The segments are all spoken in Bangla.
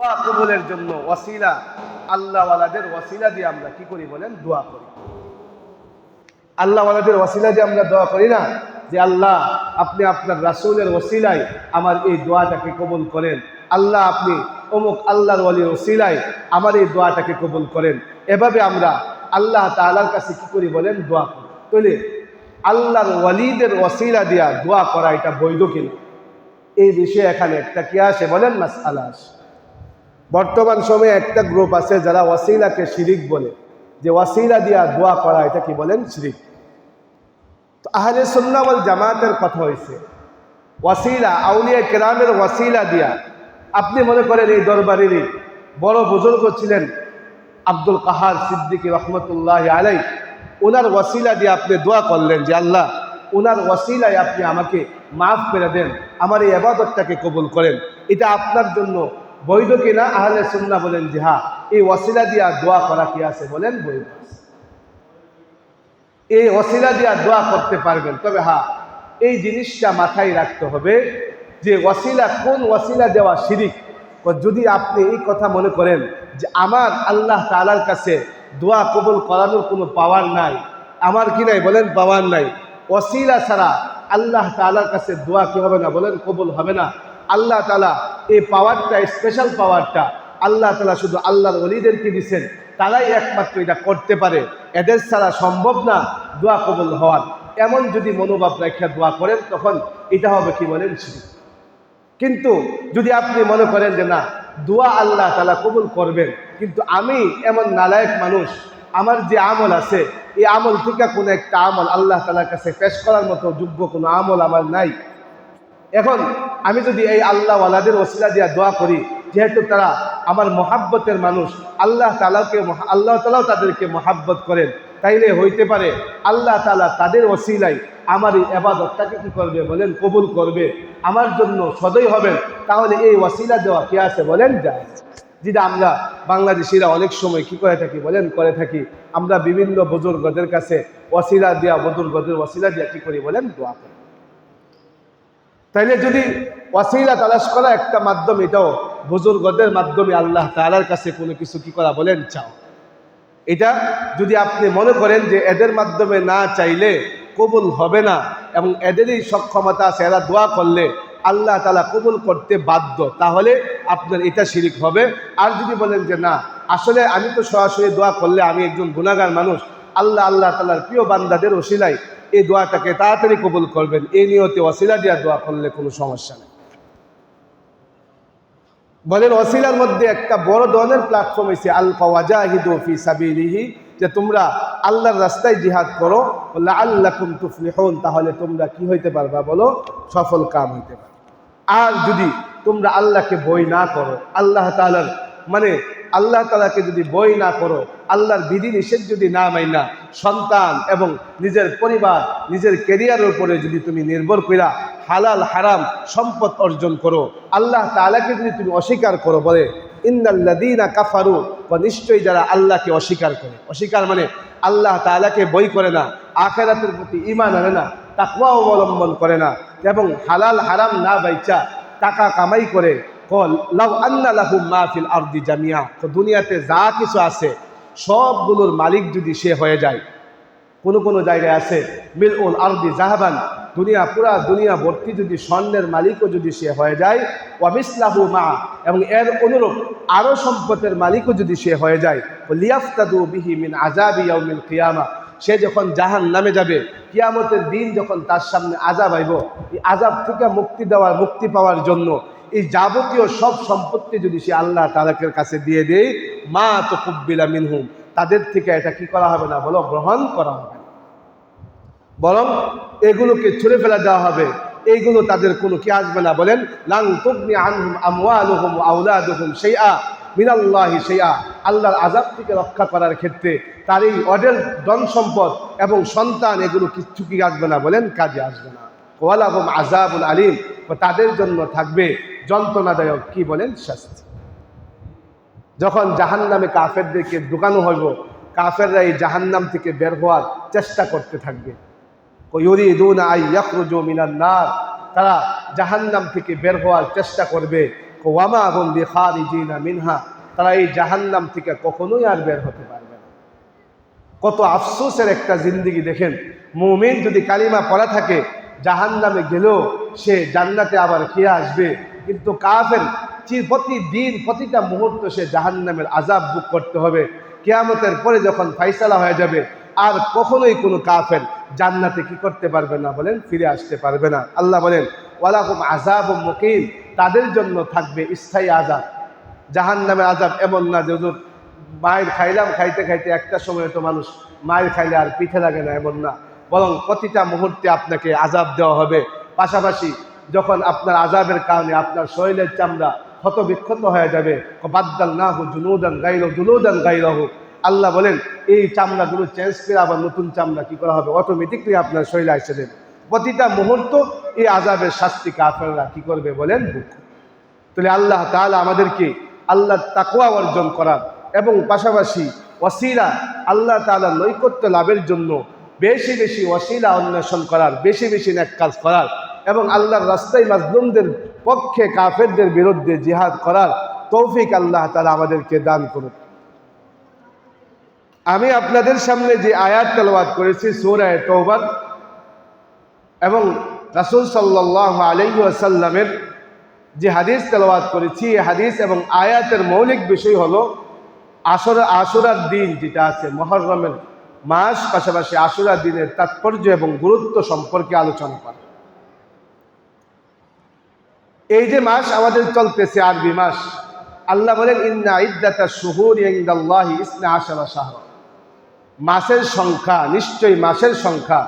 দোয়া কবুলের জন্য ওয়াসিলা, আল্লাহওয়ালাদের ওয়াসিলা দিয়ে আমরা কি করি বলেন? দোয়া করি। আল্লাহওয়ালাদের ওয়াসিলা দিয়ে আমরা দোয়া করি না যে আল্লাহ আপনি আপনার রাসূলের ওয়াসিলায় আমার এই দোয়াটাকে কবুল করেন, আল্লাহ আপনি অমুক আল্লাহর ওয়ালির ওসিলায় আমার এই দোয়াটাকে কবুল করেন। এভাবে আমরা আল্লাহ তাআলার কাছে কি করি বলেন? দোয়া করি। তাহলে আল্লাহর ওয়ালিদের ওসিলা দিয়া দোয়া করা এটা বৈধ কিনা, এই বিষয়ে এখানে একটা কি আসে বলেন? মাসআলা আসে। বর্তমান সময়ে একটা গ্রুপ আছে যারা ওয়াসিলাকে শিরিক বলে, যে ওয়াসিলা দিয়া দোয়া করা এটা কি বলেন? শিরিক। তো আহলে সুন্নাহ ওয়াল জামাতের কথা হয়েছে ওয়াসিলা, আউলিয়া কেরামের ওয়াসিলা দিয়া, আপনি মনে করেন এই দরবারেরই বড় বুজুর্গ ছিলেন আব্দুল কাহার সিদ্দিকী রহমতুল্লাহ আলাই, ওনার ওয়াসিলা দিয়ে আপনি দোয়া করলেন যে আল্লাহ ওনার ওয়াসিলায় আপনি আমাকে মাফ করে দেন, আমার এই ইবাদতটাকে কবুল করেন, এটা আপনার জন্য বৈধ কিনা? আহলে সুন্নাহ বলেন যে হ্যাঁ, এই ওয়াসিলা দিয়া দোয়া করা কি আছে বলেন? বৈধ। এই ওয়াসিলা দিয়া দোয়া করতে পারবেন, তবে হ্যাঁ এই জিনিসটা মাথায় রাখতে হবে যে ওয়াসিলা, কোন ওয়াসিলা দেওয়া শিরিক। যদি আপনি এই কথা মনে করেন যে আমার আল্লাহ তাআলার কাছে দোয়া কবুল করানোর কোনো পাওয়ার নাই, আমার কি নাই বলেন? পাওয়ার নাই। ওয়াসিলা ছাড়া আল্লাহ তাআলার কাছে দোয়া কি হবে না বলেন? কবুল হবে না। আল্লাহ তাআলা এই পাওয়ারটা, স্পেশাল পাওয়ারটা আল্লাহ তাআলা শুধু আল্লাহর ওলিদেরকে দিয়েছেন, তারাই একমাত্র এটা করতে পারে, এদের ছাড়া সম্ভব না দোয়া কবুল হওয়ার। এমন যদি মনোভাব রেখে দোয়া করেন তখন এটা হবে কি বলেন? শিরক। কিন্তু যদি আপনি মনে করেন যে না, দোয়া আল্লাহ তাআলা কবুল করবেন, কিন্তু আমি এমন নালায়েক মানুষ, আমার যে আমল আছে এই আমল থেকে কোনো একটা আমল আল্লাহ তাআলার কাছে পেশ করার মতো যোগ্য কোনো আমল আমার নাই, এখন আমি যদি এই আল্লাহওয়ালাদের ওসিলা দিয়া দোয়া করি, যেহেতু তারা আমার মহাব্বতের মানুষ, আল্লাহ তাআলাও তাদেরকে মহাব্বত করেন, তাইলে হইতে পারে আল্লাহ তাআলা তাদের ওসিলায় আমার এই ইবাদতটাকে কি করবে বলেন? কবুল করবে, আমার জন্য সদয় হবেন। তাহলে এই ওসিলা দেওয়া কি আছে বলেন? যায়। যেটা আমরা বাংলাদেশিরা অনেক সময় কি করে থাকি বলেন? করে থাকি আমরা বিভিন্ন বুজুর্গদের কাছে ওসিলা দিয়া, বুজুর্গদের ওসিলা দিয়া কি করি বলেন? দোয়া করি। তাইলে যদি ওয়াসিলা তালাশ করা একটা মাধ্যম, এটাও বুজুর্গদের মাধ্যমে আল্লাহ তাআলার কাছে কোনো কিছু কি করা বলেন? চাও। এটা যদি আপনি মনে করেন যে এদের মাধ্যমে না চাইলে কবুল হবে না এবং এদেরই সক্ষমতা আছে, এরা দোয়া করলে আল্লাহ তাআলা কবুল করতে বাধ্য, তাহলে আপনার এটা শিরিক হবে। আর যদি বলেন যে না, আসলে আমি তো সরাসরি দোয়া করলে আমি একজন গুনাহগার মানুষ, আল্লাহ তাআলার প্রিয় বান্দাদের ওসিলায় এই দোয়াটাকে তাড়াতাড়ি কবুল করবেন, এই নিয়তে ওয়াসিলা দিয়া দোয়া করলে কোনো সমস্যা নেই। বলেন ওয়াসিলার মধ্যে একটা বড় ধরনের প্ল্যাটফর্ম হয়েছে আল ফাওয়াজাহিদু ফি সাবিলিহি, যে তোমরা আল্লাহর রাস্তায় জিহাদ করো, লাআল্লাকুম তুফলিহুন, তাহলে তোমরা কি হইতে পারবা বলো? সফল কাম হইতে পারবে। আর যদি তোমরা আল্লাহকে ভয় না করো, আল্লাহ তাআলার আল্লাহ তাআলাকে যদি ভয় না করো, আল্লাহর বিধি নিষেধ যদি না মাইনা সন্তান এবং নিজের পরিবার, নিজের ক্যারিয়ারের উপরে যদি তুমি নির্ভর কইরা হালাল হারাম সম্পদ অর্জন করো, আল্লাহ তাআলাকে যদি তুমি অস্বীকার করো, বলে ইন্নাল্লাযীনা কাফারু, নিশ্চয়ই যারা আল্লাহকে অস্বীকার করে, অস্বীকার মানে আল্লাহ তাআলাকে ভয় করে না, আখিরাতের প্রতি ঈমান আনে না, তাকওয়া অবলম্বন করে না, এবং হালাল হারাম না বাইচা টাকা কামাই করে, লাউ আন্না লাহুম মা ফিল আরদি জামিয়া, তো দুনিয়াতে যা কিছু আছে সবগুলোর মালিক যদি সে হয়ে যায়, কোনো জায়গায় আছে মিলউল আরদি যাহাবান, পুরা দুনিয়া ভর্তি যদি স্বর্ণের মালিকও যদি সে হয়ে যায়, ওয়া মিসলাহু মা, এবং এর অনুরূপ আরো সম্পদের মালিকও যদি সে হয়ে যায়, লিয়াফতাদু বিহি মিন আযাবি ইয়াউমিল কিয়ামা, সে যখন জাহান্নামে যাবে, কিয়ামতের দিন যখন তার সামনে আযাব আইব, এই আযাব থেকে মুক্তি পাওয়ার জন্য এই যাবতীয় সব সম্পত্তি যদি সে আল্লাহ তাআলার কাছে দিয়ে দেয়, মা তুকব্বিলা মিনহুম, তাদের থেকে এটা কি করা হবে না বলো? গ্রহণ করা হবে না, বরং এগুলোকে ছুঁড়ে ফেলা দেওয়া হবে। এইগুলো তাদের কোনো কি আসবে না বলেন? লান তুগনি আনহুম আমওয়ালুহুম ওয়া আওলাদুহুম শাইআ মিনাল্লাহি শাইআ, আল্লাহর আযাব থেকে রক্ষা করার ক্ষেত্রে তার এই অঢেল ধন সম্পদ এবং সন্তান এগুলো কিচ্ছু কি আসবে না বলেন? কাজে আসবে না। ওয়া লাহুম আযাবুল আলীম, তাদের জন্য থাকবে যন্ত্রণাদায়ক কি বলেন? শাস্তি। যখন জাহান্নামে কাফেরদেরকে ঢুকানো হইব, কাফেররা এই জাহান্নাম থেকে বের হওয়ার চেষ্টা করতে থাকবে, ইউরিদুনা আন ইয়াখরুজু মিনান নার, তারা জাহান্নাম থেকে বের হওয়ার চেষ্টা করবে, ওয়ামা হুম বিখারিজিনা মিনহা, তারা এই জাহান্নাম থেকে কখনোই আর বের হতে পারবে না। কত আফসোসের একটা জিন্দেগি দেখেন। মুমিন যদি কালিমা পড়া থাকে, জাহান্নামে গেলেও সে জান্নাতে আবার ফিরে আসবে, কিন্তু কাফের প্রতিদিন প্রতিটা মুহূর্ত সে জাহান্নামের আযাব ভোগ করতে হবে। কিয়ামতের পরে যখন ফাইসালা হয়ে যাবে, আর কখনোই কোনো কাফের জান্নাতে কি করতে পারবে না বলেন, ফিরে আসতে পারবে না। আল্লাহ বলেন ওয়ালাহুম আযাবুম মুকিম, তাদের জন্য থাকবে স্থায়ী আযাব। জাহান্নামের আযাব এমন না যে হুজুর মায়ের খাইলাম, খাইতে খাইতে একটা সময় তো মানুষ মায়ের খাইলে আর পিঠে লাগে না, এমন না। বরং প্রতিটা মুহূর্তে আপনাকে আযাব দেওয়া হবে। পাশাপাশি যখন আপনার আযাবের কারণে আপনার শরীরের চামড়া ক্ষত বিক্ষত হয়ে যাবে, বাদদালনাহু জুলুদান গায়রাহু, আল্লাহ বলেন এই চামড়াগুলো চেঞ্জ করে আবার নতুন চামড়া কি করা হবে, অটোমেটিকলি আপনার শরীরে এসে দেবে। প্রতিটা মুহূর্ত এই আযাবের শাস্তি কাফেররা কি করবে বলেন, ভোগ। তাহলে আল্লাহ তাআলা আমাদেরকে আল্লাহর তাকওয়া অর্জন করার এবং পাশাপাশি ওয়াসিলা আল্লাহ তাআলার নৈকট্য লাভের জন্য বেশি বেশি ওয়াসিলা অন্বেষণ করার, বেশি বেশি নেক কাজ করার এবং আল্লাহর রাস্তায় মাজলুমদের পক্ষে কাফেরদের বিরুদ্ধে জিহাদ করার তৌফিক আল্লাহ তাআলা আমাদেরকে দান করুন। আমি আপনাদের সামনে যে আয়াত তেলাওয়াত করেছি সূরা তাওবার এবং রাসূল সাল্লাল্লাহু আলাইহি ওয়াসাল্লামের যে হাদিস তেলাওয়াত করেছি, এই হাদিস এবং আয়াতের মৌলিক বিষয় হলো আশুরার দিন যেটা আছে, মুহররমের মাস, পাশাপাশি আশুরার দিনের তাৎপর্য এবং গুরুত্ব সম্পর্কে আলোচনা করা। এই যে মাস আমাদের চলতেছে আরবি মাস, আল্লাহ বলেন ইন্না ইদ্দাতাশ শুহুরি ইনদাল্লাহি 12 শাহরা, মাসের সংখ্যা, নিশ্চয়ই মাসের সংখ্যা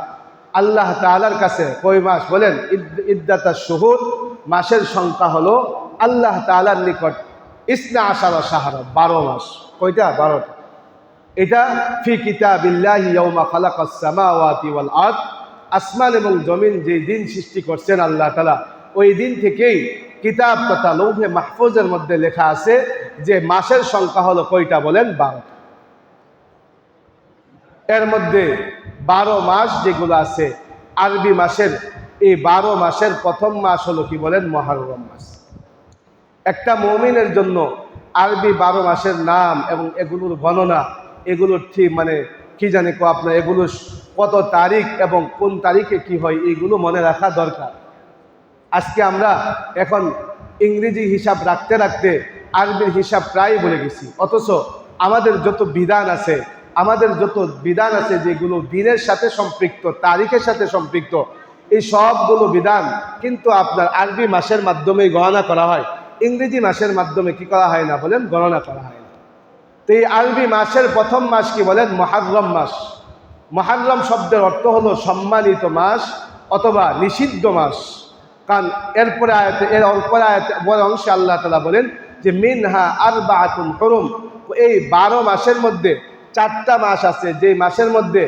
আল্লাহ তাআলার কাছে কয় মাস বলেন, ইদ্দাতাশ শুহুর, মাসের সংখ্যা হলো আল্লাহ তাআলার নিকট 12 শাহরা, 12 মাস। কয়টা? 12টা। এটা ফি কিতাবিল্লাহি ইয়াউমা খালাকাস সামাওয়াতি ওয়াল আরদ, আসমান এবং জমিন যেই দিন সৃষ্টি করছেন আল্লাহ তাআলা, ওই দিন থেকেই কিতাব তথা লৌহে মাহফুজের মধ্যে লেখা আছে যে মাসের সংখ্যা হলো কয়টা বলেন, 12টা। এর মধ্যে 12 মাস যেগুলো আছে আরবি মাসের, এই 12 মাসের প্রথম মাস হলো কি বলেন, মুহররম মাস। একটা মুমিনের জন্য আরবি 12 মাসের নাম এবং এগুলোর গণনা, এগুলোর ঠিক মানে কি জানি আপনার এগুলো কত তারিখ এবং কোন তারিখে কি হয়, এগুলো মনে রাখা দরকার। আজকে আমরা এখন ইংরেজি হিসাব রাখতে রাখতে আরবির হিসাব প্রায় ভুলে গেছি, অথচ আমাদের যত বিধান আছে যেগুলো দিনের সাথে সম্পৃক্ত, তারিখের সাথে সম্পৃক্ত, এই সবগুলো বিধান কিন্তু আপনার আরবি মাসের মাধ্যমেই গণনা করা হয়, ইংরেজি মাসের মাধ্যমে কি করা হয় না বলেন, গণনা করা হয় না। তো এই আরবি মাসের প্রথম মাস কি বলেন, মুহররম মাস। মুহররম শব্দের অর্থ হলো সম্মানিত মাস অথবা নিষিদ্ধ মাস। কারণ এরপরে বড় অংশে আল্লাহ তাআলা বলেন যে মিনহা আরবাআতুন হুরুম, এই 12 মাসের মধ্যে 4টা মাস আছে যে মাসের মধ্যে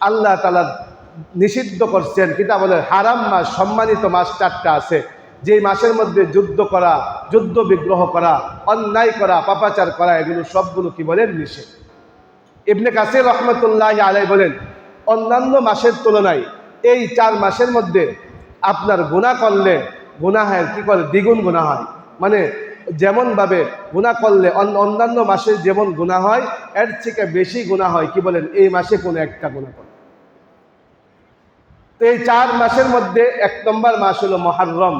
আল্লাহ তাআলা নিষিদ্ধ করছেন, কিতা বলে হারাম মাস, সম্মানিত মাস 4টা আছে, যে মাসের মধ্যে যুদ্ধ করা, যুদ্ধ বিগ্রহ করা, অন্যায় করা, পাপাচার করা, এগুলো সবগুলো কি বলেন, নিষেধ। ইবনে কাসির রহমতুল্লাহি আলাইহি বলেন অন্যান্য মাসের তুলনায় এই 4 মাসের মধ্যে আপনার গুনাহ করলে গুনাহের কি করে, দ্বিগুণ গুনাহ হয়। মানে যেমনভাবে গুনাহ করলে অন্যান্য মাসে যেমন গুনাহ হয়, এর থেকে বেশি গুনাহ হয় কি বলেন এই মাসে কোনো একটা গুনাহ করে। তো এই 4 মাসের মধ্যে 1 নম্বর মাস হলো মুহররম,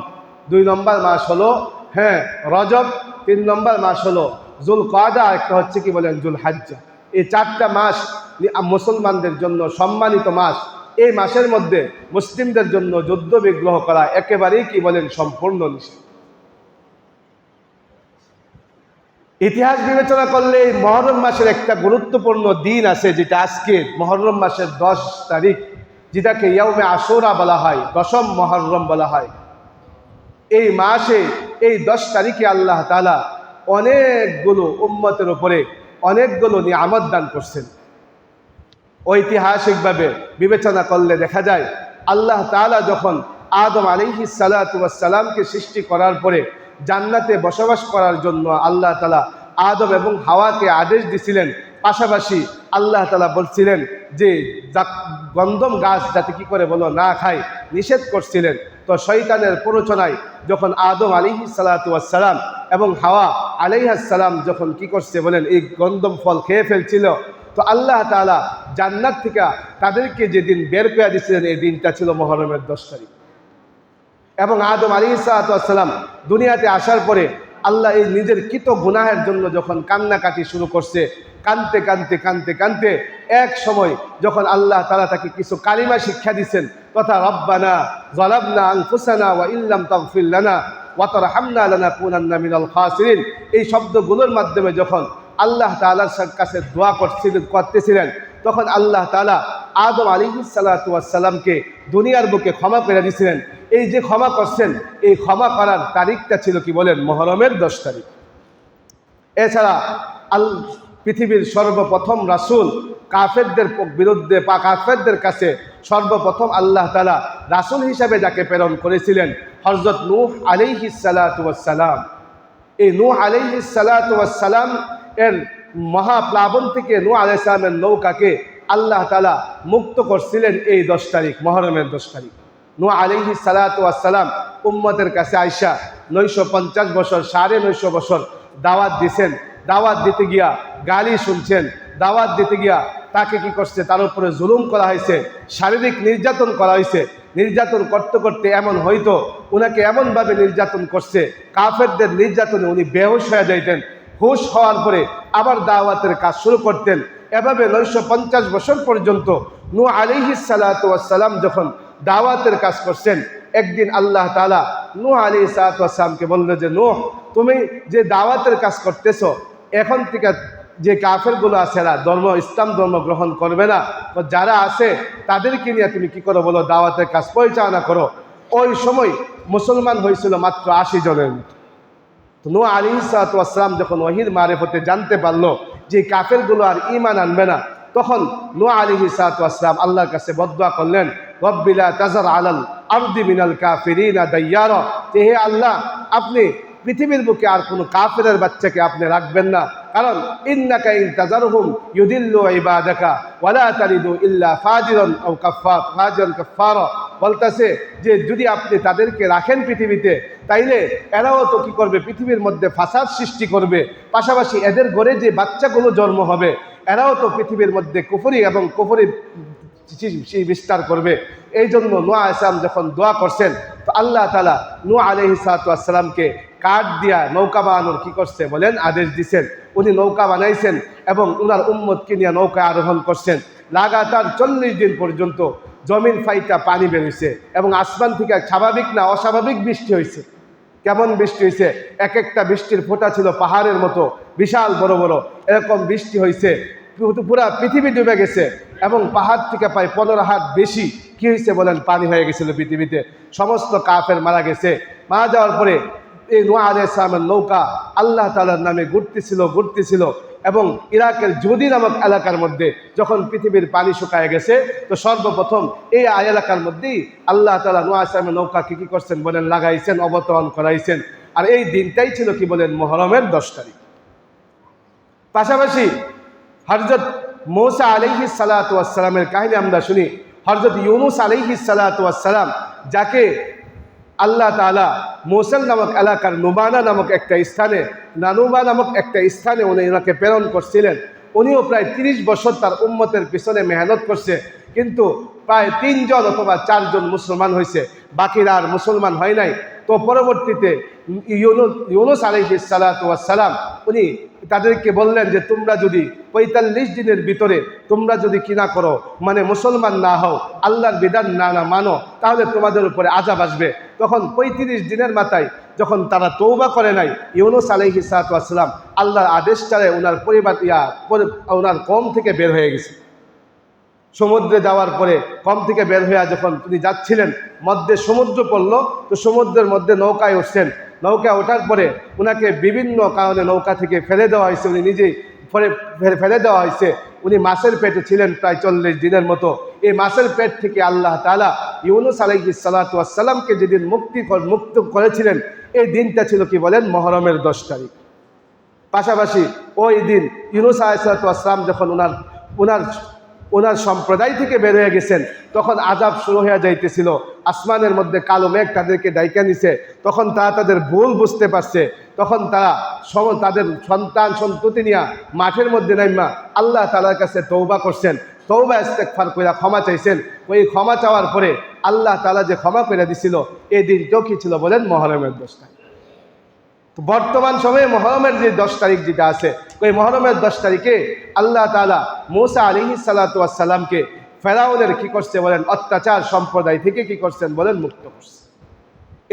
2 নম্বর মাস হলো রজব, 3 নম্বর মাস হলো যুলকাদা, একটা হচ্ছে কি বলেন যুলহজ্জা। এই 4টা মাস মুসলমানদের জন্য সম্মানিত মাস। এই মাসের মধ্যে মুসলিমদের জন্য যুদ্ধ বিগ্রহ করা একেবারেই কি বলেন সম্পূর্ণ নিষেধ। ইতিহাস বিবেচনা করলে এই মুহররম মাসের একটা গুরুত্বপূর্ণ দিন আছে, যেটা আজকে মুহররম মাসের 10 তারিখ, যেটাকে ইয়াউমে আশুরা বলা হয়, 10ম মুহররম বলা হয়। এই মাসে এই 10 তারিখে আল্লাহ তাআলা অনেকগুলো উম্মতের উপরে অনেকগুলো নিয়ামত দান করছেন। ঐতিহাসিকভাবে বিবেচনা করলে দেখা যায় আল্লাহ তাআলা যখন আদম আলাইহিস সালাতু ওয়াস সালামকে সৃষ্টি করার পরে জান্নাতে বসবাস করার জন্য আল্লাহ তাআলা আদম এবং হাওয়াকে আদেশ দিছিলেন, পাশাপাশি আল্লাহ তাআলা বলছিলেন যে গন্ধম গাছ যাতে কি করে বলো না খায়, নিষেধ করছিলেন। তো শয়তানের প্ররোচনায় যখন আদম আলাইহিস সালাতু ওয়াস সালাম এবং হাওয়া আলাইহিস সালাম যখন কি করছে বলেন, এই গন্ধম ফল খেয়ে ফেলছিল, তো আল্লাহ তাআলা জান্নাত থেকে তাদেরকে যেদিন বের করে দিয়েছিলেন, এই দিনটা ছিল মুহররমের 10 তারিখ। এবং আদম আলাইহিস সালাতু ওয়াস সালাম দুনিয়াতে আসার পরে আল্লাহ এই নিজের কৃত গুনাহের জন্য যখন কান্নাকাটি শুরু করছে, কানতে কানতে কানতে কানতে এক সময় যখন আল্লাহ তাআলা তাকে কিছু কালিমা শিক্ষা দিয়েছেন, তথা রব্বানা যালামনা আনফুসানা ওয়া ইল্লাম তাগফির লানা ওয়া তারহামনা লানাকুনান্না মিনাল খাসিরিন, এই শব্দগুলোর মাধ্যমে যখন আল্লাহ তাআলার কাছে দোয়া করতেছিলেন, তখন আল্লাহ তাআলা আদম আলাইহিস সালাতু ওয়াস সালামকে দুনিয়ার বুকে ক্ষমা করে দিয়েছিলেন। এই যে ক্ষমা করছেন, এই ক্ষমা করার তারিখটা ছিল কি বলেন, মুহররমের 10 তারিখ। এছাড়া পৃথিবীর সর্বপ্রথম রাসূল কাফেরদের বিরুদ্ধে বা কাফেরদের কাছে সর্বপ্রথম আল্লাহ তাআলা রাসূল হিসাবে যাকে প্রেরণ করেছিলেন, হযরত নূহ আলাইহিস সালাতু ওয়াস সালাম। এই নূহ আলাইহিস সালাতু ওয়াস সালাম এর মহাপ্লাবন থেকে নূহ আলাইহিস সালামের নৌকাকে আল্লাহ তাআলা মুক্ত করছিলেন এই 10 তারিখ, মুহররমের 10 তারিখ। নূহ আলাইহিস সালাতু ওয়াস সালাম উম্মতের কাছে আইসা 950 বছর, 950 বছর দাওয়াত দিয়েছেন। দাওয়াত দিতে গিয়া গালি শুনছেন, দাওয়াত দিতে গিয়া তাকে কি করছে, তার উপরে জুলুম করা হয়েছে, শারীরিক নির্যাতন করা হয়েছে। নির্যাতন করতে করতে এমন হয়তো উনাকে এমনভাবে নির্যাতন করছে, কাফেরদের নির্যাতনে উনি বেহুশ হয়ে যাইতেন। হুশ হওয়ার পরে আবার দাওয়াতের কাজ শুরু করতেন। এভাবে 950 বছর পর্যন্ত নূহ আলাইহিস সালাতু ওয়াস সালাম যখন দাওয়াতের কাজ করছেন, একদিন আল্লাহ তাআলা নূহ আলাইহিস সালাতু ওয়াস সালামকে বললেন যে, নূহ, তুমি যে দাওয়াতের কাজ করতেছো, এখন থেকে যে কাফেরগুলো আছে এরা ইসলাম ধর্ম গ্রহণ করবে না, তো যারা আছে তাদেরকে নিয়ে তুমি কি করো বলো, দাওয়াতের কাজ পরিচালনা করো। ওই সময় মুসলমান হয়েছিল মাত্র 80 জনের মতো। তো নূহ আলাইহিস সালাতু ওয়াস সালাম যখন ওহীর মারিফতে জানতে পারলো যে কাফেরগুলো আর ঈমান আনবে না, তখন নূহ আলাইহিস সালাতু ওয়াস সালাম আল্লাহর কাছে বদদুয়া করলেন, রব্বি লা তাযার আলাল আরদি মিনাল কাফিরিনা দাইয়ারা, হে আল্লাহ, আপনি পৃথিবীর বুকে আর কোনো কাফেরের বাচ্চাকে আপনি রাখবেন না, কারণ ইন্নাকা ইন তাযারহুম ইউদিল্লু ইবাদাকা ওয়ালা তালিদু ইল্লা ফাজিরান আও কাফফারা, বলতেছে যে যদি আপনি তাদেরকে রাখেন পৃথিবীতে, তাইলে এরাও তো কি করবে, পৃথিবীর মধ্যে ফাসাদ সৃষ্টি করবে, পাশাপাশি এদের ঘরে যে বাচ্চাগুলো জন্ম হবে এরাও তো পৃথিবীর মধ্যে কুফরি এবং কুফরি বিস্তার করবে। এই জন্য নূহ আলাইহিস সালাম যখন দোয়া করছেন, তো আল্লাহ তাআলা নূহ আলাইহিস সালামকে কাঠ দিয়া নৌকা বানানোর কি করছে বলেন, আদেশ দিয়েছেন। উনি নৌকা বানাইছেন এবং উনার উম্মতকে নিয়ে নৌকায় আরোহণ করছেন। লাগাতার 40 দিন পর্যন্ত জমিন ফাইটা পানি বেরোইছে এবং আসমান থেকে স্বাভাবিক না অস্বাভাবিক বৃষ্টি হয়েছে। কেমন বৃষ্টি হয়েছে, এক একটা বৃষ্টির ফোঁটা ছিল পাহাড়ের মতো বিশাল বড় বড়, এরকম বৃষ্টি হয়েছে। পুরা পৃথিবী ডুবে গেছে এবং পাহাড় থেকে প্রায় 15 হাত বেশি কি হয়েছে বলেন, পানি হয়ে গেছিল পৃথিবীতে। সমস্ত কাফের মারা গেছে। মারা যাওয়ার পরে এই নূহ আলাইহিস সালামের নৌকা আল্লাহ তাআলার নামে ঘুরতেছিল এবং ইরাকের জুদি নামক এলাকার মধ্যে যখন পৃথিবীর পানি শুকায় গেছে, তো সর্বপ্রথম এই এলাকার মধ্যেই আল্লাহ তাআলা নূহ আলাইহিস সালামের নৌকাকে কি করছেন বলেন, লাগাইছেন, অবতরণ করাইছেন। আর এই দিনটাই ছিল কি বলেন, মুহররমের 10 তারিখ। পাশাপাশি হযরত মূসা আলাইহিস সালাতু ওয়াস সালামের কাহিনী আমরা শুনি। হযরত ইউনূস আলাইহিস সালাতু ওয়াস সালাম, যাকে আল্লাহ তাআলা মোসেল নামক এলাকার নুবানা নামক একটা স্থানে উনি ওনাকে প্রেরণ করছিলেন। উনিও প্রায় 30 বছর তার উম্মতের পিছনে মেহনত করছে, কিন্তু প্রায় 3 জন অথবা 4 জন মুসলমান হয়েছে, বাকিরা আর মুসলমান হয় নাই। তো পরবর্তীতে ইউনূস আলাইহিস সালাতু ওয়াস সালাম উনি তাদেরকে বললেন যে, তোমরা যদি 45 দিনের ভিতরে তোমরা যদি কিনা করো, মানে মুসলমান না হও, আল্লাহর বিধান না মানো, তাহলে তোমাদের উপরে আযাব আসবে। তখন 35 দিনের মাথায় যখন তারা তওবা করে নাই, ইউনূস আলাইহিস সালাতু ওয়াস সালাম আল্লাহর আদেশ ছাড়াই ওনার পরিবার ওনার কওম থেকে বের হয়ে গেছে। সমুদ্রে যাওয়ার পরে কম থেকে বের হয়ে যখন তিনি যাচ্ছিলেন, মধ্যে সমুদ্র পড়লো, তো সমুদ্রের মধ্যে নৌকায় উঠছেন। নৌকায় ওঠার পরে ওনাকে বিভিন্ন কারণে নৌকা থেকে ফেলে দেওয়া হয়েছে, উনি নিজেই ফেলে দেওয়া হয়েছে। উনি মাছের পেটে ছিলেন প্রায় 40 দিনের মতো। এই মাছের পেট থেকে আল্লাহ তাআলা ইউনূস আলাইহিস সালাতু ওয়াস সালামকে যেদিন মুক্ত করেছিলেন, এই দিনটা ছিল কি বলেন, মুহররমের 10 তারিখ। পাশাপাশি ওই দিন ইউনূস আলাইহিস সালাতু ওয়াস সালাম যখন ওনার সম্প্রদায় থেকে বের হয়ে গেছেন, তখন আযাব শুরু হয়ে যাইতেছিল। আসমানের মধ্যে কালো মেঘ তাদেরকে ডাইকা নিছে, তখন তারা তাদের ভুল বুঝতে পারছে, তখন তারা তাদের সন্তান সন্ততি নিয়ে মাঠের মধ্যে নাইমা আল্লাহ তাআলার কাছে তওবা করছেন, তওবা ইস্তেগফার কইরা ক্ষমা চাইছেন। ওই ক্ষমা চাওয়ার পরে আল্লাহ তাআলা যে ক্ষমা করে দিছিল, এই দিনটাও কি ছিল বলেন? মুহররমের 10 তারিখ। তো বর্তমান সময়ে মুহররমের যে 10 তারিখ যেটা আছে, ওই মুহররমের 10 তারিখে আল্লাহ তাআলা মূসা আলাইহিস সালাতু ওয়াস সালামকে ফেরাউনের কি করছে বলেন? অত্যাচার সম্প্রদায় থেকে কি করছেন বলেন? মুক্ত করছে।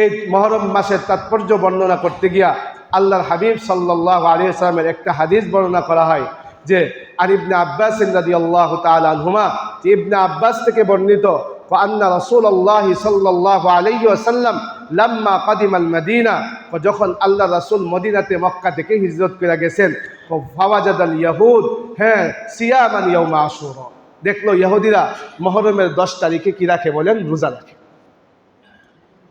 এই মুহররম মাসের তাৎপর্য বর্ণনা করতে গিয়া আল্লাহর হাবিব সাল্লাল্লাহু আলাইহি ওয়াসাল্লামের একটা হাদিস বর্ণনা করা হয় যে ইবনে আব্বাস রাদিয়াল্লাহু তাআলা আনহুমা, যে ইবনে আব্বাস থেকে বর্ণিত, আন্না রাসূলুল্লাহ সাল্লাল্লাহু আলাইহি ওয়াসাল্লাম লাম্মা কাদিমাল মদিনা, যখন আল্লাহ রাসূল মদিনাতে মক্কা থেকে হিজরত করে গেছেন, ফাওয়াজাদাল ইয়াহুদ সিয়ামান ইয়াউম আশুরা, দেখলো ইহুদিরা মুহররমের 10 তারিখে কি রাখে বলেন? রোজা রাখে।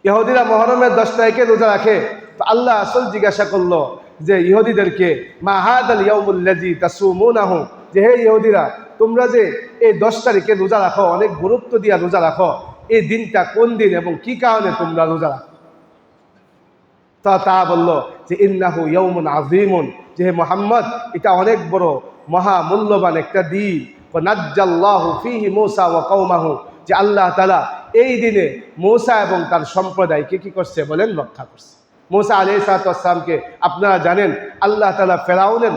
ইহুদিরা মুহররমের 10 তারিখে রোজা রাখে। তো আল্লাহ রাসূল জিজ্ঞাসা করলো যে ইহুদিদেরকে, মা হাদাল ইয়াউমুল্লাযী তাসুমুনাহু, যে হে ইহুদিরা, তোমরা যে এই 10 তারিখে রোজা রাখো, অনেক গুরুত্ব দিয়া রোজা রাখো, এই দিনটা কোন দিন এবং কি কারণে তোমরা রোজা রাখো? তা বলল যে ইন্নাহু ইয়াউমুন আযীমুন, যে হে মুহাম্মদ, এটা অনেক বড় মহামূল্যবান একটা দিন। নাজ্জাল্লাহু ফীহি মূসা ওয়া কওমাহু, যে আল্লাহ তাআলা এই দিনে মূসা এবং তার সম্প্রদায়কে কি করছে বলেন? রক্ষা করছে। মূসা আলাইহিস সালামকে আপনারা জানেন আল্লাহ তাআলা ফেরাউনের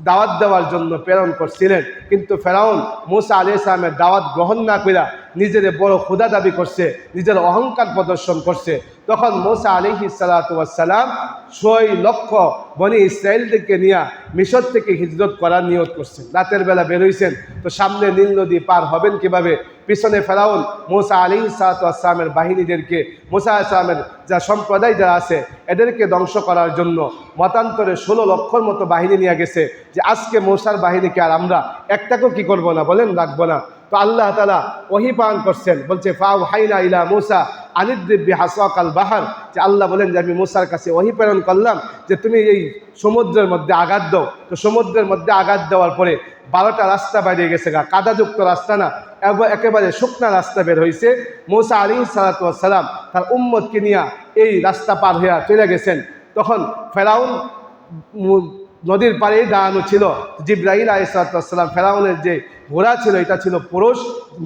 দাওয়াত দেওয়ার জন্য প্রেরণ করছিলেন, কিন্তু ফেরাউন মূসা আলাইহিস সালামের দাওয়াত গ্রহণ না কইরা নিজের বড় খোদা দাবি করছে, নিজের অহংকার প্রদর্শন করছে। তখন মূসা আলাইহিস সালাম 6 লক্ষ বনি ইসরায়েলদেরকে নিয়ে মিশর থেকে হিজরত করার নিয়ত করছেন। রাতের বেলা বের হইছেন, তো সামনে নীল নদী পার হবেন কিভাবে? পিছনে ফেরাউন মূসা আলাইহিস সালামের বাহিনীদেরকে, মূসা আলাইহিস সালামের যা সম্প্রদায় যারা আছে এদেরকে ধ্বংস করার জন্য মতান্তরে 16 লক্ষর মতো বাহিনী নিয়ে গেছে, যে আজকে মূসার বাহিনীকে আর আমরা একটাকেও কি করব না বলেন? রাখবো না। তো আল্লাহ তাআলা ওহী পান করছেন, বলছে ফাওহাইনা ইলা মূসা আনিদ্রিব বিহাসাকাল বাহার, যে আল্লাহ বলেন যে আমি মূসার কাছে ওহী প্রেরণ করলাম যে তুমি এই সমুদ্রের মধ্যে আঘাত দাও। তো সমুদ্রের মধ্যে আঘাত দেওয়ার পরে 12টা রাস্তা বাইরে গেছে, কাদাযুক্ত রাস্তা না, একেবারে শুকনা রাস্তা বের হয়েছে। মূসা আলাইহিস সালাম তার উম্মতকে নিয়ে এই রাস্তা পার হইয়া চলে গেছেন। তখন ফেরাউন নদীর পাড়ে দাঁড়ানো ছিল। জিবরাইল আলাইহিস সালাম, ফেরাউনের যে ঘোড়া ছিল এটা ছিল পুরুষ,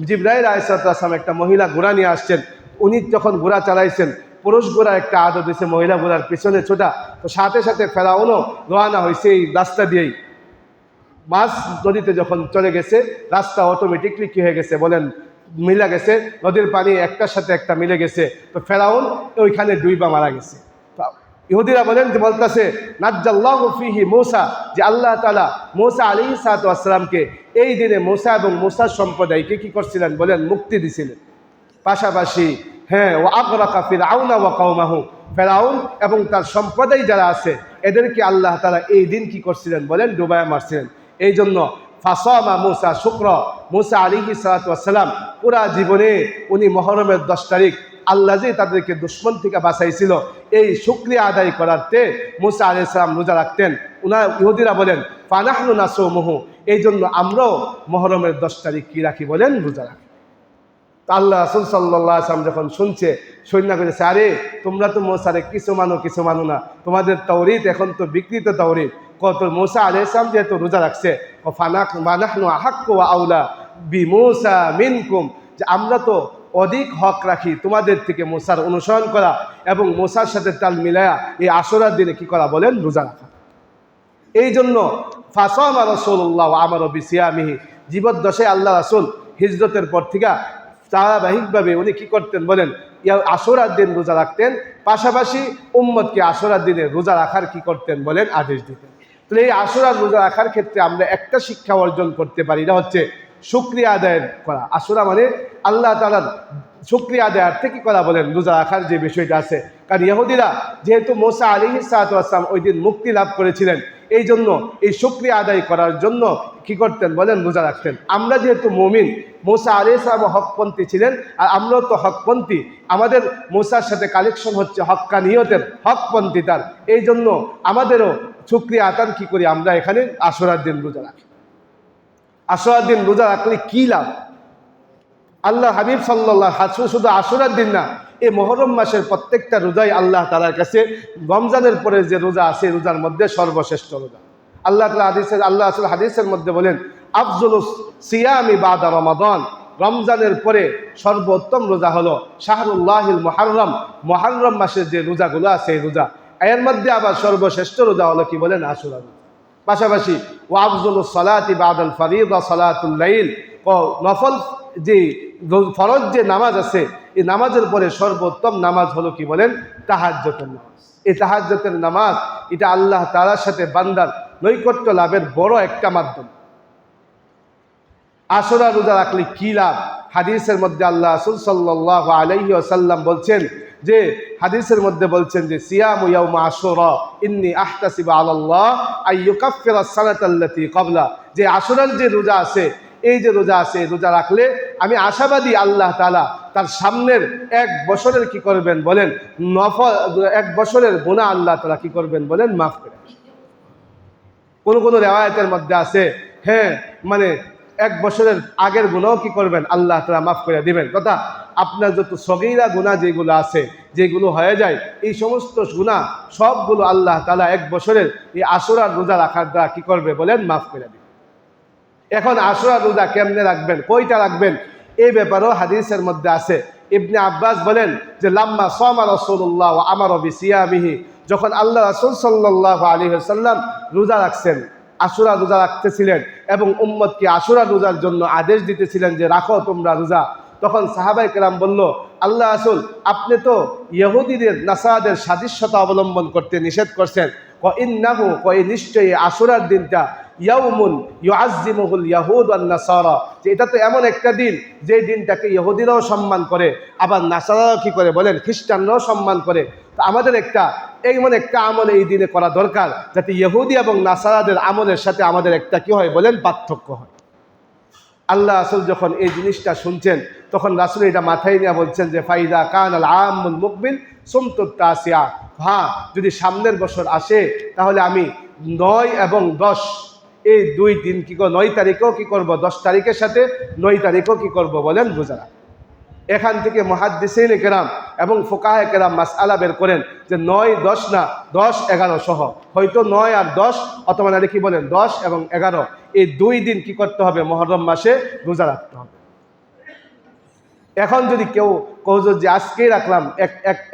জিবরাইল আলাইহিস সালাম একটা মহিলা ঘোড়া নিয়ে আসছেন। উনি যখন ঘোড়া চালাইছেন, পুরুষ ঘোড়া একটা আদত হয়েছে মহিলা ঘোড়ার পিছনে ছোটা। তো সাথে সাথে ফেরাউনও রওনা হয়েছে এই রাস্তা দিয়েই। মাছ নদীতে যখন চলে গেছে, রাস্তা অটোমেটিকলি কি হয়ে গেছে বলেন? মিলে গেছে, নদীর পানি একটার সাথে একটা মিলে গেছে। তো ফেরাউন ওইখানে ডুইবা মারা গেছে। ইহুদিরা বলেন যে বলতেছে নাজ্জাল্লাহু ফীহি মূসা, যে আল্লাহ তাআলা মূসা আলাইহিস সালামকে এই দিনে মূসা এবং মূসার সম্প্রদায়কে কি করছিলেন বলেন? মুক্তি দিছিলেন। পাশাপাশি ওয়া আগরাকা ফিরআউনা ওয়া কওমাহু, ফেরাউন এবং তার সম্প্রদায় যারা আছে এদেরকে আল্লাহ তাআলা এই দিন কি করছিলেন বলেন? ডুবায় মারছিলেন। এই জন্য ফাসামা মূসা শুক্র, মূসা আলাইহিস সালাম পুরা জীবনে উনি মুহররমের 10 তারিখ আল্লাহ যে তাদেরকে দুশ্মন থেকে বাঁচাইছিল, এই শুকরিয়া আদায় করাতে মূসা আলাইহিস সালাম রোজা রাখতেন। ইহুদিরা বলেন ফানাহনু নাসুমুহু, এই জন্য আমরাও মুহররমের 10 তারিখ কি রাখি বলেন? রোজা রাখি। আল্লাহ রাসূল সাল্লাল্লাহু আলাইহি ওয়াসাল্লাম যখন শুনছে, সৈন্য করেছে, আরে তোমরা তো মূসারে কিছু মানো না, তোমাদের তাওরীত এখন তো বিকৃত তাওরীত। কত মূসা আলাইহিস সালাম যেহেতু রোজা রাখছে, ফানাহনু আহাক্কু ওয়া আউলা বিমূসা মিনকুম, যে আমরা তো অধিক হক রাখি তোমাদের থেকে মূসার অনুসরণ করা এবং মূসার সাথে তাল মিলায়া এই আশুরার দিনে কি করা বলেন? রোজা রাখা। এই জন্য ফাসামা রাসূলুল্লাহ ওয়া আমারা বিসিয়ামিহি, জীবদ্দশায় আল্লাহ রাসূল হিজরতের পর থেকে ধারাবাহিকভাবে উনি কি করতেন বলেন? আশুরার দিন রোজা রাখতেন, পাশাপাশি উম্মতকে আশুরার দিনে রোজা রাখার কি করতেন বলেন? আদেশ দিতেন। তাহলে এই আশুরার রোজা রাখার ক্ষেত্রে আমরা একটা শিক্ষা অর্জন করতে পারি, এটা হচ্ছে শুকরিয়া আদায় করা। আশুরা মানে আল্লাহ তাআলার শুকরিয়া আদায়ের থেকে করা বলেন? রোজা রাখার যে বিষয়টা আছে। কারণ ইহুদিরা যেহেতু মূসা আলাইহিস সালাম ওই দিন মুক্তি লাভ করেছিলেন, এই জন্য এই শুকরিয়া আদায় করার জন্য কি করতেন বলেন? রোজা রাখতেন। আমরা যেহেতু মুমিন, মূসা আলাইহিস সালাম হকপন্থী ছিলেন, আর আমরাও তো হকপন্থী, আমাদের মূসার সাথে কালেকশন হচ্ছে হক্কানিয়তের, হকপন্থী তার। এই জন্য আমাদেরও শুকরিয়া আদায় কি করি? আমরা এখানে আশুরার দিন রোজা রাখি। আশুরার দিন রোজা রাখলে কি লাভ? আল্লাহ হাবিব সাল্লাল্লাহু শুধু আশুরার দিন না, এই মুহররম মাসের প্রত্যেকটা রোজাই আল্লাহ তাআলার কাছে রমজানের পরে যে রোজা আছে রোজার মধ্যে সর্বশ্রেষ্ঠ রোজা। আল্লাহ রাসূল হাদিসের মধ্যে বলেন, আফজলুস সিয়ামি বাদা রমাদান, রমজানের পরে সর্বোত্তম রোজা হলো শাহরুল্লাহিল মুহাররম, মুহাররম মাসের যে রোজাগুলো আছে এই রোজা। এর মধ্যে আবার সর্বশ্রেষ্ঠ রোজা হলো কি বলেন? আশুরা রোজা। পাশাপাশি ওয়া আফজলুস সালাতি বাদাল ফরিদা সালাতুল লাইল, নফল যে ফরজ যে নামাজ আছে এই নামাজের পরে সর্বোত্তম নামাজ হলো কি বলেন? তাহাজ্জুদের নামাজ। এই তাহাজ্জুদের নামাজ এটা আল্লাহ তাআলার সাথে বান্দার নৈকট্য লাভের বড় একটা মাধ্যম। আশুরা রোজা রাখলে কি লাভ? হাদিসের মধ্যে আল্লাহ রাসূল সাল্লাল্লাহু আলাইহি ওয়াসাল্লাম বলছেন যে, হাদিসের মধ্যে বলছেন যে সিয়ামু ইয়াউমা আশুরা ইন্নী আহতাসিবু আলাল্লাহ আন ইউকাফফিরা সানাতাল্লাতী ক্বাবলা, যে আশুরার যে রোজা আছে এই যে রোজা আছে রোজা রাখলে আমি আশাবাদী আল্লাহ তাআলা তার সামনের 1 বছরের কি করবেন বলেন? নফল 1 বছরের গুনাহ আল্লাহ তাআলা কি করবেন বলেন? মাফ করে। কোন কোন রিওয়ায়াতের মধ্যে আছে হ্যাঁ মানে 1 বছরের আগের গুনাহও কি করবেন? আল্লাহ তাআলা মাফ করে দিবেন। কথা, আপনার যত সগীরা গুনাহ যেগুলো আছে যেগুলো হয়ে যায় এই সমস্ত গুনাহ সবগুলো আল্লাহ তাআলা 1 বছরের এই আশুরার রোজা রাখার দ্বারা কি করবে বলেন? মাফ করে দিবেন। এখন আশুরা রোজা কেমনে রাখবেন, কয়টা রাখবেন, এই ব্যাপারেও হাদিসের মধ্যে আছে। ইবনে আব্বাস বলেন যে লাম্মা সামা রাসূলুল্লাহ ওয়া আমারা বিসিয়ামিহি, যখন আল্লাহ রাসূল সাল্লাল্লাহু আলাইহি ওয়াসাল্লাম রোজা রাখছেন, আশুরা রোজা রাখতেছিলেন এবং উম্মতকে আশুরা রোজার জন্য আদেশ দিতেছিলেন যে রাখো তোমরা রোজা, তখন সাহাবায়ে কেরাম বলল, আল্লাহ রাসূল আপনি তো ইহুদিদের নাসারাদের সাদৃশ্যতা অবলম্বন করতে নিষেধ করছেন। ইন্নাহু নিশ্চয়ই আশুরার দিনটা ইয়াউমুন ইউআজ্জিমুহুল ইয়াহুদ ওয়ান নাসারা, যে এটা তো এমন একটা দিন যে দিনটাকে ইহুদিরাও সম্মান করে, আবার নাসারাও কি করে বলেন? খ্রিস্টানরাও সম্মান করে। তো আমাদের এমন একটা আমল এই দিনে করা দরকার যাতে ইহুদি এবং নাসারাদের আমলের সাথে আমাদের একটা কি হয় বলেন? পার্থক্য হয়। আল্লাহ রাসূল যখন এই জিনিসটা শুনছেন তখন রাসূল এটা মাথায় নিয়ে বলছেন যে ফাইদা কানাল আমুল মুকবিল সুমতুত তাসিয়া, হ্যাঁ যদি সামনের বছর আসে তাহলে আমি 9 এবং 10 এই 2 দিন কি করব, 9 তারিখেও কি করব, 10 তারিখের সাথে 9 তারিখেও কি করব বলেন? রোজা রাখব। এখান থেকে মুহাদ্দিসিন কেরাম এবং ফুকাহা কেরাম মাসআলা বের করেন যে 9, 10 না 10, 11 সহ, হয়তো 9 আর 10 অথবা না কি বলেন 10 এবং 11 এই 2 দিন কি করতে হবে? মুহররম মাসে রোজা রাখতে হবে। এখন যদি কেউ যে আজকেই রাখলাম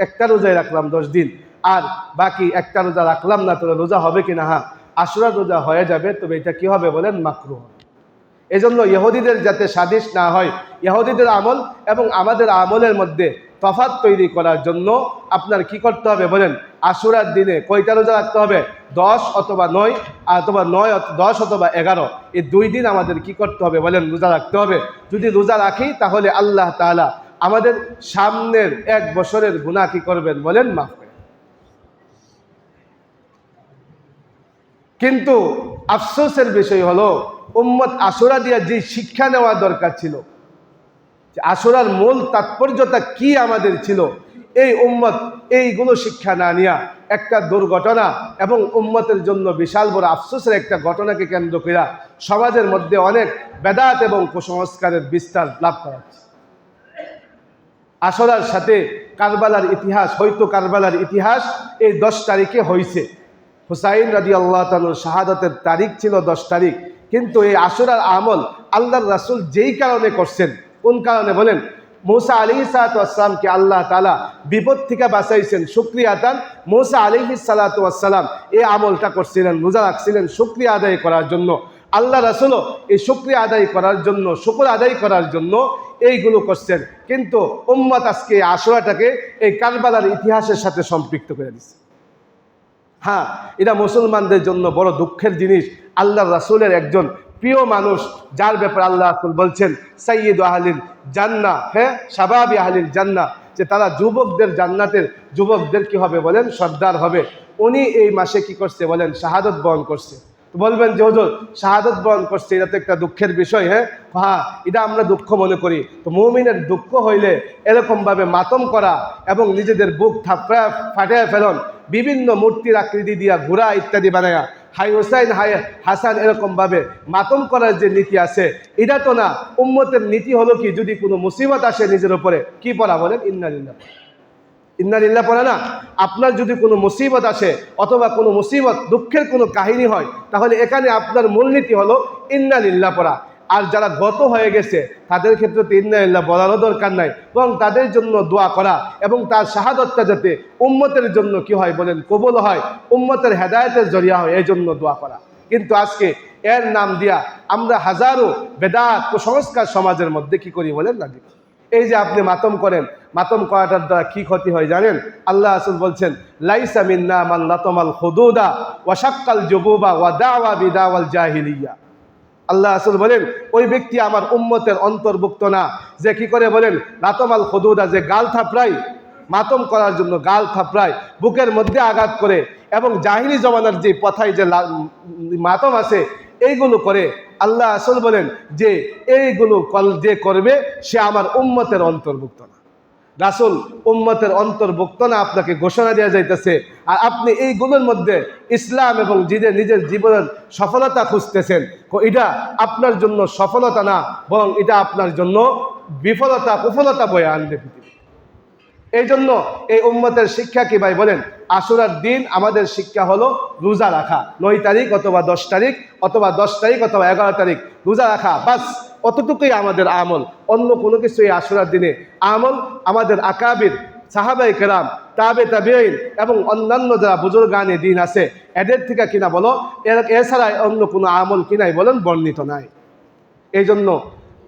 একটা রোজাই রাখলাম 10 দিন আর বাকি একটা রোজা রাখলাম না, তাহলে রোজা হবে কিনা? হ্যাঁ, আশুরা রোজা হয়ে যাবে, তবে এটা কি হবে বলেন? মাকরুহ। এজন্য ইহুদিদের যাতে সাদৃশ না হয়, ইহুদিদের আমল এবং আমাদের আমলের মধ্যে তফাৎ তৈরি করার জন্য আপনার কি করতে হবে বলেন? আশুরার দিনে কয়টা রোজা রাখতে হবে? 10 অথবা 9 অথবা 9, 10 অথবা 11 এই 2 দিন আমাদের কি করতে হবে বলেন? রোজা রাখতে হবে। যদি রোজা রাখি তাহলে আল্লাহ তাআলা আমাদের সামনের 1 বছরের গুনাহ কি করবেন বলেন? মাফ করবেন। কিন্তু আফসোসের বিষয় হলো উম্মত আশুরা দিয়া যে শিক্ষা নেওয়া দরকার ছিল, যে আশুরার মূল তাৎপর্যতা কি আমাদের ছিল, এই উম্মত এইগুলো শিক্ষা না নিয়া একটা দুর্ঘটনা এবং উম্মতের জন্য বিশাল বড় আফসোসের একটা ঘটনাকে কেন্দ্র করে সমাজের মধ্যে অনেক বেদাত এবং কুসংস্কারের বিস্তার লাভ করাচ্ছে। আশুরার সাথে কারবালার ইতিহাস, হয়তো কারবালার ইতিহাস এই 10 তারিখে হয়েছে। হুসাইন রাদিয়াল্লাহু তাআলার শাহাদাতের তারিখ ছিল 10 তারিখ, কিন্তু এই আশুরার আমল আল্লাহর রাসূল যেই কারণে করছেন, কোন কারণে বলেন? মূসা আলাইহিস সালাতু ওয়াস সালামকে আল্লাহ তাআলা বিপদ থেকে বাঁচাইছেন, শুকরিয়া আদান। মূসা আলাইহিস সালাতু ওয়াস সালাম এই আমলটা করছিলেন, রোজা রাখছিলেন শুকরিয়া আদায় করার জন্য। আল্লাহ রাসূলও এই শুকরিয়া আদায় করার জন্য, শুকর আদায় করার জন্য এইগুলো করছেন। কিন্তু উম্মত আজকে আশুরাটাকে এই কারবালার ইতিহাসের সাথে সম্পৃক্ত করে দিচ্ছে। হ্যাঁ, এটা মুসলমানদের জন্য বড় দুঃখের জিনিস। আল্লাহর রাসূলের একজন প্রিয় মানুষ, যার ব্যাপারে আল্লাহ রাসূল বলছেন সাইয়্যিদু আহলিল জান্নাহ, হ্যাঁ শাবাবি আহলিল জান্নাহ, যে তারা যুবকদের জান্নাতের যুবকদের কি হবে বলেন? সর্দার হবে। উনি এই মাসে কি করছে বলেন? শাহাদত বরণ করছে। তো বলবেন যে হুজুর শাহাদত বরণ করছে, এটা তো একটা দুঃখের বিষয়। হ্যাঁ, এটা আমরা দুঃখ মনে করি। তো মুমিনের দুঃখ হইলে এরকমভাবে মাতম করা এবং নিজেদের বুক ফাটিয়ে ফেলন, বিভিন্ন মূর্তির আকৃতি দিয়া ঘোড়া ইত্যাদি বানায়া হাই হোসাইন হাই হাসান এরকম ভাবে মাতম করার যে নীতি আছে এটা তো না। উম্মতের নীতি হলো কি, যদি কোনো মুসিবত আসে নিজের উপরে কি পড়া বলেন? ইন্না লিল্লাহ, ইন্না লিল্লাহ পড়া না। আপনার যদি কোনো মুসিবত আসে অথবা কোনো মুসিবত দুঃখের কোনো কাহিনী হয়, তাহলে এখানে আপনার মূলনীতি হলো ইন্না লিল্লাহ পড়া। আর যারা গত হয়ে গেছে তাদের ক্ষেত্রে তো ইন্না লিল্লাহ বলারও দরকার নাই, এবং তাদের জন্য দোয়া করা এবং তার শাহাদতটা যাতে উম্মতের জন্য কি হয় বলেন, কবুল হয়, উম্মতের হেদায়েতের জরিয়া হয়, এই জন্য দোয়া করা। কিন্তু আজকে এর নাম দিয়া আমরা হাজারো বেদাত কুসংস্কার সমাজের মধ্যে কি করি বলেন না। এই যে আপনি মাতম করেন, মাতম করাটার দ্বারা কি ক্ষতি হয় জানেন? আল্লাহ রাসূল বলছেন, লাইসা মিন্না মান লাতামাল খুদুদা ওয়া শাক্কাল জুবুবা ওয়া দাওয়া বিদাওয়াল জাহিলিয়া। আল্লাহ রাসূল বলেন, ওই ব্যক্তি আমার উম্মতের অন্তর্ভুক্ত না যে কি করে বলেন লাতামাল খুদুদা, যে গাল থাপড়ায়, মাতম করার জন্য গাল থাপড়ায়, বুকের মধ্যে আঘাত করে, এবং জাহিলি জমানার যে পথায় যে মাতম আছে এইগুলো করে। আল্লাহ রাসূল বলেন যে এইগুলো যে করবে সে আমার উম্মতের অন্তর্ভুক্ত না। রাসূল উম্মতের অন্তর্ভুক্ত না আপনাকে ঘোষণা দেওয়া যাইতেছে, আর আপনি এইগুলোর মধ্যে ইসলাম এবং নিজের জীবনের সফলতা খুঁজতেছেন। এটা আপনার জন্য সফলতা না, বরং এটা আপনার জন্য বিফলতা কুফলতা বয়ে আনবে পৃথিবী। এই জন্য এই উম্মতের শিক্ষা কি ভাই বলেন? আশুরার দিন আমাদের শিক্ষা হলো রোজা রাখা, 9 তারিখ অথবা 10 তারিখ অথবা 10 তারিখ অথবা 11 তারিখ রোজা রাখা, বাস অতটুকুই আমাদের আমল। অন্য কোনো কিছু এই আশুরার দিনে আমল আমাদের আকাবির সাহাবায়ে কেরাম, তাবেঈন এবং অন্যান্য যারা বুজুর্গানে দিন আছে এদের থেকে কিনা বলো এছাড়া অন্য কোনো আমল কিনাই বলেন বর্ণিত নাই। এই জন্য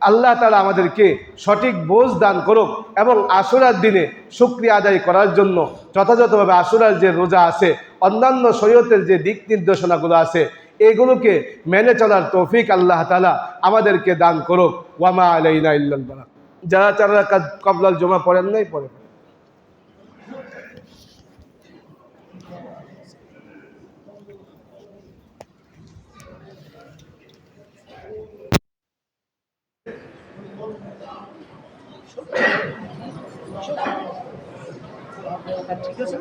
আল্লাহ তাআলা আমাদেরকে সঠিক বোঝ দান করুক, এবং আশুরার দিনে শুকরিয়া আদায় করার জন্য যথাযথভাবে আশুরার যে রোজা আছে, অন্যান্য শরীয়তের যে দিক নির্দেশনাগুলো আছে, এগুলোকে মেনে চলার তৌফিক আল্লাহ তাআলা আমাদেরকে দান করুক। ওয়ামা আলাইনা ইল্লাল বালাগ। যারা 4 রাকাত ক্বাবলাল জুমা পড়েন নাই পড়ে। ঠিক আছে।